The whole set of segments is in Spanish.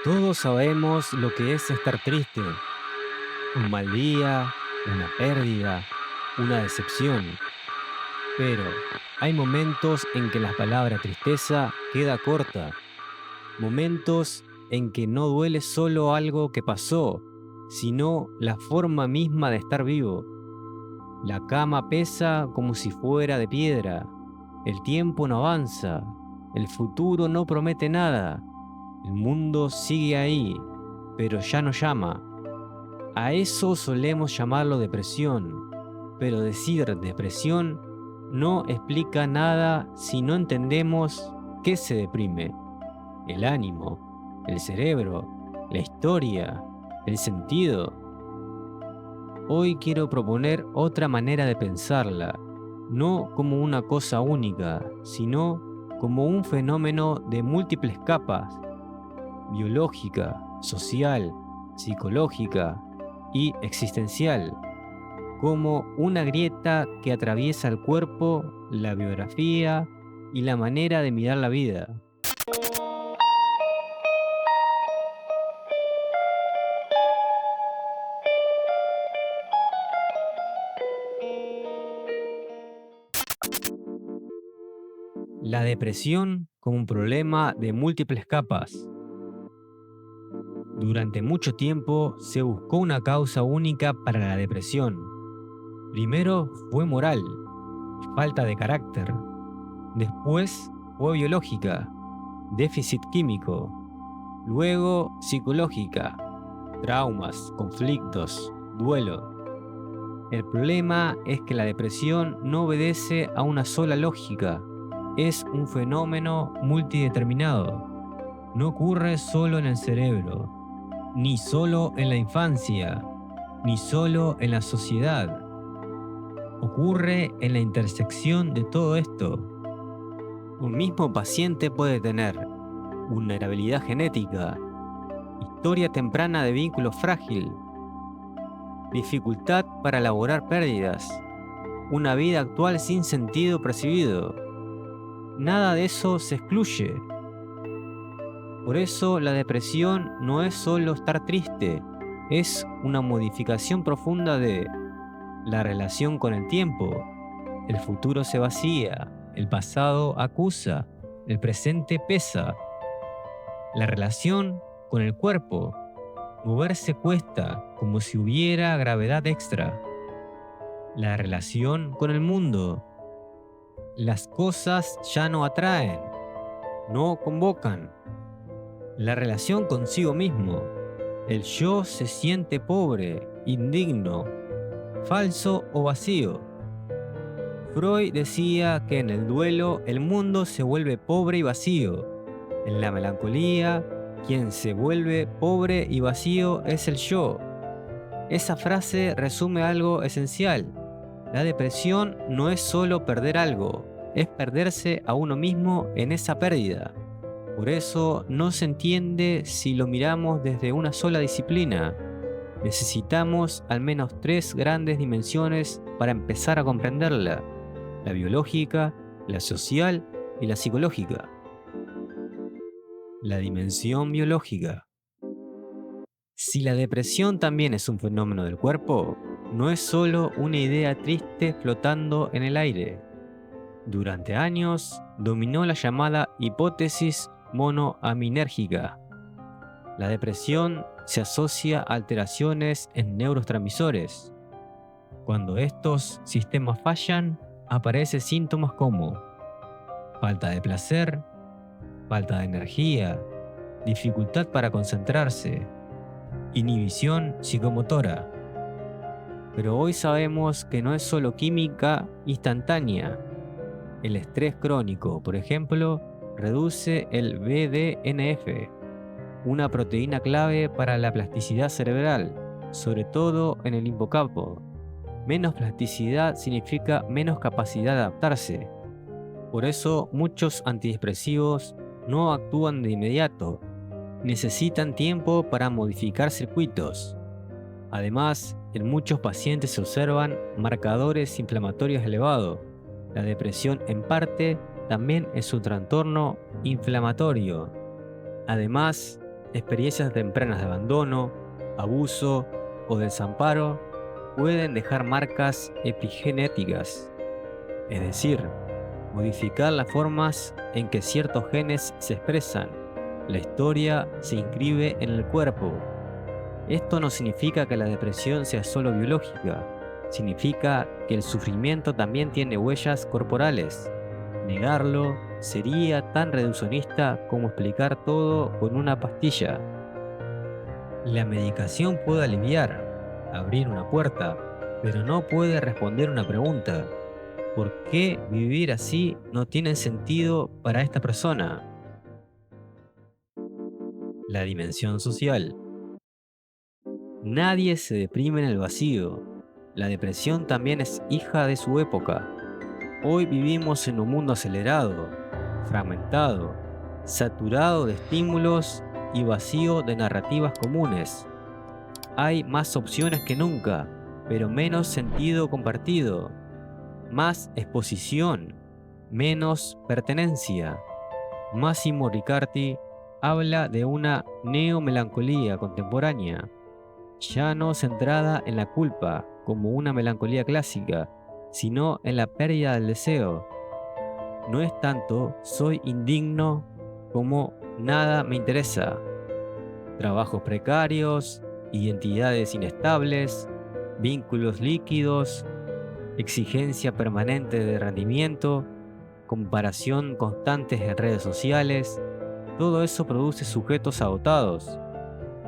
Todos sabemos lo que es estar triste, un mal día, una pérdida, una decepción, pero hay momentos en que la palabra tristeza queda corta, momentos en que no duele solo algo que pasó, sino la forma misma de estar vivo. La cama pesa como si fuera de piedra, el tiempo no avanza, el futuro no promete nada, el mundo sigue ahí, pero ya no llama. A eso solemos llamarlo depresión, pero decir depresión no explica nada si no entendemos qué se deprime: el ánimo, el cerebro, la historia, el sentido. Hoy quiero proponer otra manera de pensarla, no como una cosa única, sino como un fenómeno de múltiples capas: biológica, social, psicológica y existencial, como una grieta que atraviesa el cuerpo, la biografía y la manera de mirar la vida. La depresión como un problema de múltiples capas. Durante mucho tiempo se buscó una causa única para la depresión. Primero fue moral, falta de carácter. Después fue biológica, déficit químico. Luego psicológica, traumas, conflictos, duelo. El problema es que la depresión no obedece a una sola lógica, es un fenómeno multideterminado. No ocurre solo en el cerebro, ni solo en la infancia, ni solo en la sociedad. Ocurre en la intersección de todo esto. Un mismo paciente puede tener vulnerabilidad genética, historia temprana de vínculo frágil, dificultad para elaborar pérdidas, una vida actual sin sentido percibido. Nada de eso se excluye. Por eso la depresión no es solo estar triste, es una modificación profunda de la relación con el tiempo. El futuro se vacía, el pasado acusa, el presente pesa. La relación con el cuerpo. Moverse cuesta como si hubiera gravedad extra. La relación con el mundo. Las cosas ya no atraen, no convocan. La relación consigo mismo. El yo se siente pobre, indigno, falso o vacío. Freud decía que en el duelo el mundo se vuelve pobre y vacío. En la melancolía, quien se vuelve pobre y vacío es el yo. Esa frase resume algo esencial. La depresión no es solo perder algo, es perderse a uno mismo en esa pérdida. Por eso no se entiende si lo miramos desde una sola disciplina. Necesitamos al menos tres grandes dimensiones para empezar a comprenderla: la biológica, la social y la psicológica. La dimensión biológica. Si la depresión también es un fenómeno del cuerpo, no es solo una idea triste flotando en el aire. Durante años dominó la llamada hipótesis monoaminérgica. La depresión se asocia a alteraciones en neurotransmisores. Cuando estos sistemas fallan, aparecen síntomas como falta de placer, falta de energía, dificultad para concentrarse, inhibición psicomotora. Pero hoy sabemos que no es solo química instantánea. El estrés crónico, por ejemplo, reduce el BDNF, una proteína clave para la plasticidad cerebral, sobre todo en el hipocampo. Menos plasticidad significa menos capacidad de adaptarse. Por eso muchos antidepresivos no actúan de inmediato. Necesitan tiempo para modificar circuitos. Además, en muchos pacientes se observan marcadores inflamatorios elevados. La depresión, en parte, también es un trastorno inflamatorio. Además, experiencias tempranas de abandono, abuso o desamparo pueden dejar marcas epigenéticas, es decir, modificar las formas en que ciertos genes se expresan. La historia se inscribe en el cuerpo. Esto no significa que la depresión sea solo biológica, significa que el sufrimiento también tiene huellas corporales. Negarlo sería tan reduccionista como explicar todo con una pastilla. La medicación puede aliviar, abrir una puerta, pero no puede responder una pregunta. ¿Por qué vivir así no tiene sentido para esta persona? La dimensión social. Nadie se deprime en el vacío. La depresión también es hija de su época. Hoy vivimos en un mundo acelerado, fragmentado, saturado de estímulos y vacío de narrativas comunes. Hay más opciones que nunca, pero menos sentido compartido, más exposición, menos pertenencia. Massimo Riccardi habla de una neomelancolía contemporánea, ya no centrada en la culpa como una melancolía clásica, sino en la pérdida del deseo. No es tanto soy indigno como nada me interesa. Trabajos precarios, identidades inestables, vínculos líquidos, exigencia permanente de rendimiento, comparación constantes en redes sociales, todo eso produce sujetos agotados,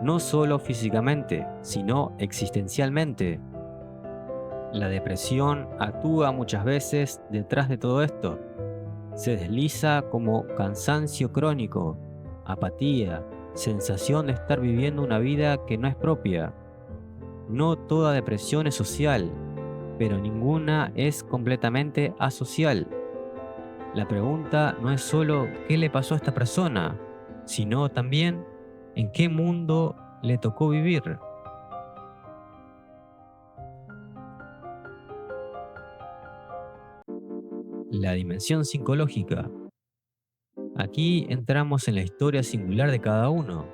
no solo físicamente, sino existencialmente. La depresión actúa muchas veces detrás de todo esto. Se desliza como cansancio crónico, apatía, sensación de estar viviendo una vida que no es propia. No toda depresión es social, pero ninguna es completamente asocial. La pregunta no es solo qué le pasó a esta persona, sino también en qué mundo le tocó vivir. La dimensión psicológica. Aquí entramos en la historia singular de cada uno.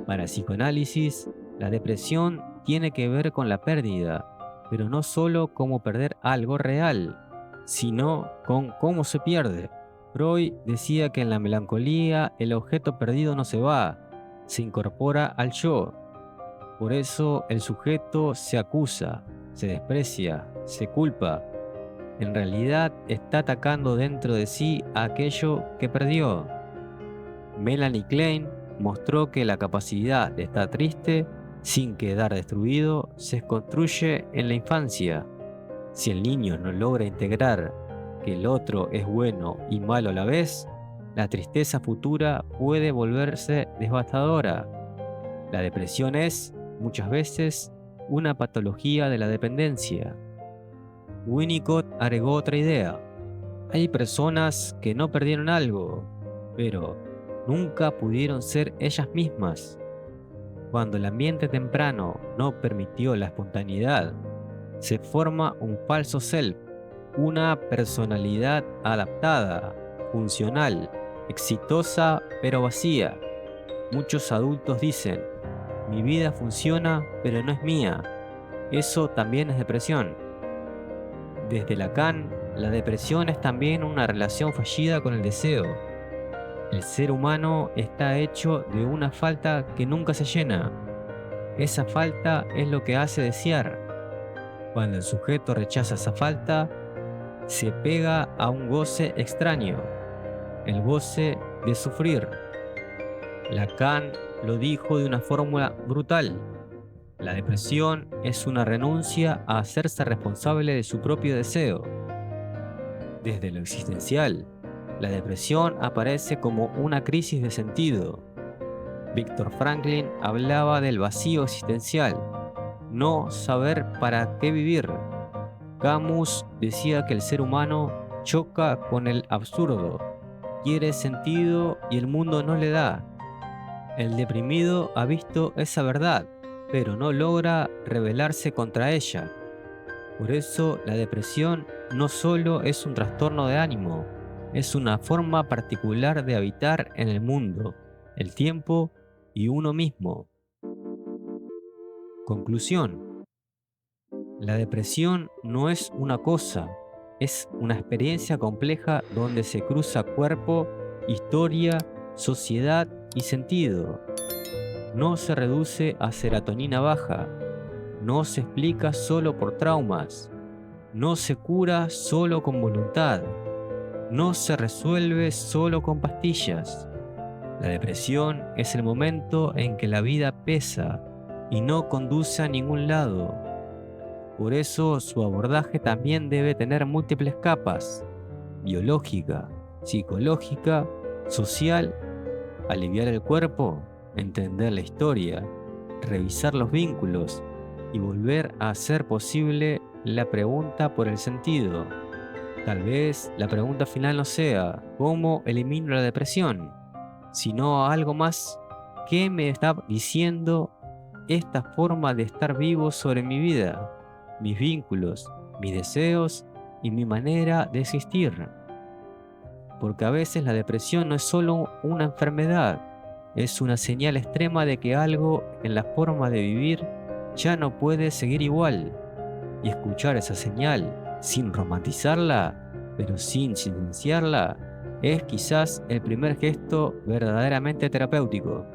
Para el psicoanálisis, la depresión tiene que ver con la pérdida, pero no solo como perder algo real, sino con cómo se pierde. Freud decía que en la melancolía el objeto perdido no se va, se incorpora al yo. Por eso el sujeto se acusa, se desprecia, se culpa. En realidad está atacando dentro de sí a aquello que perdió. Melanie Klein mostró que la capacidad de estar triste sin quedar destruido se construye en la infancia. Si el niño no logra integrar que el otro es bueno y malo a la vez, la tristeza futura puede volverse devastadora. La depresión es, muchas veces, una patología de la dependencia. Winnicott agregó otra idea. Hay personas que no perdieron algo, pero nunca pudieron ser ellas mismas. Cuando el ambiente temprano no permitió la espontaneidad, se forma un falso self, una personalidad adaptada, funcional, exitosa pero vacía. Muchos adultos dicen, mi vida funciona pero no es mía. Eso también es depresión. Desde Lacan, la depresión es también una relación fallida con el deseo. El ser humano está hecho de una falta que nunca se llena. Esa falta es lo que hace desear. Cuando el sujeto rechaza esa falta, se pega a un goce extraño, el goce de sufrir. Lacan lo dijo de una fórmula brutal. La depresión es una renuncia a hacerse responsable de su propio deseo. Desde lo existencial, la depresión aparece como una crisis de sentido. Víctor Franklin hablaba del vacío existencial, no saber para qué vivir. Camus decía que el ser humano choca con el absurdo, quiere sentido y el mundo no le da. El deprimido ha visto esa verdad, pero no logra rebelarse contra ella. Por eso la depresión no solo es un trastorno de ánimo, es una forma particular de habitar en el mundo. el tiempo y uno mismo. Conclusión. La depresión no es una cosa, es una experiencia compleja donde se cruza cuerpo, historia, sociedad y sentido. No se reduce a serotonina baja, no se explica solo por traumas, no se cura solo con voluntad, no se resuelve solo con pastillas. La depresión es el momento en que la vida pesa y no conduce a ningún lado. Por eso su abordaje también debe tener múltiples capas: biológica, psicológica, social, aliviar el cuerpo, entender la historia, revisar los vínculos y volver a hacer posible la pregunta por el sentido. Tal vez la pregunta final no sea ¿cómo elimino la depresión?, sino algo más: ¿qué me está diciendo esta forma de estar vivo sobre mi vida, mis vínculos, mis deseos y mi manera de existir? Porque a veces la depresión no es solo una enfermedad, es una señal extrema de que algo en la forma de vivir ya no puede seguir igual. Y escuchar esa señal sin romantizarla, pero sin silenciarla, es quizás el primer gesto verdaderamente terapéutico.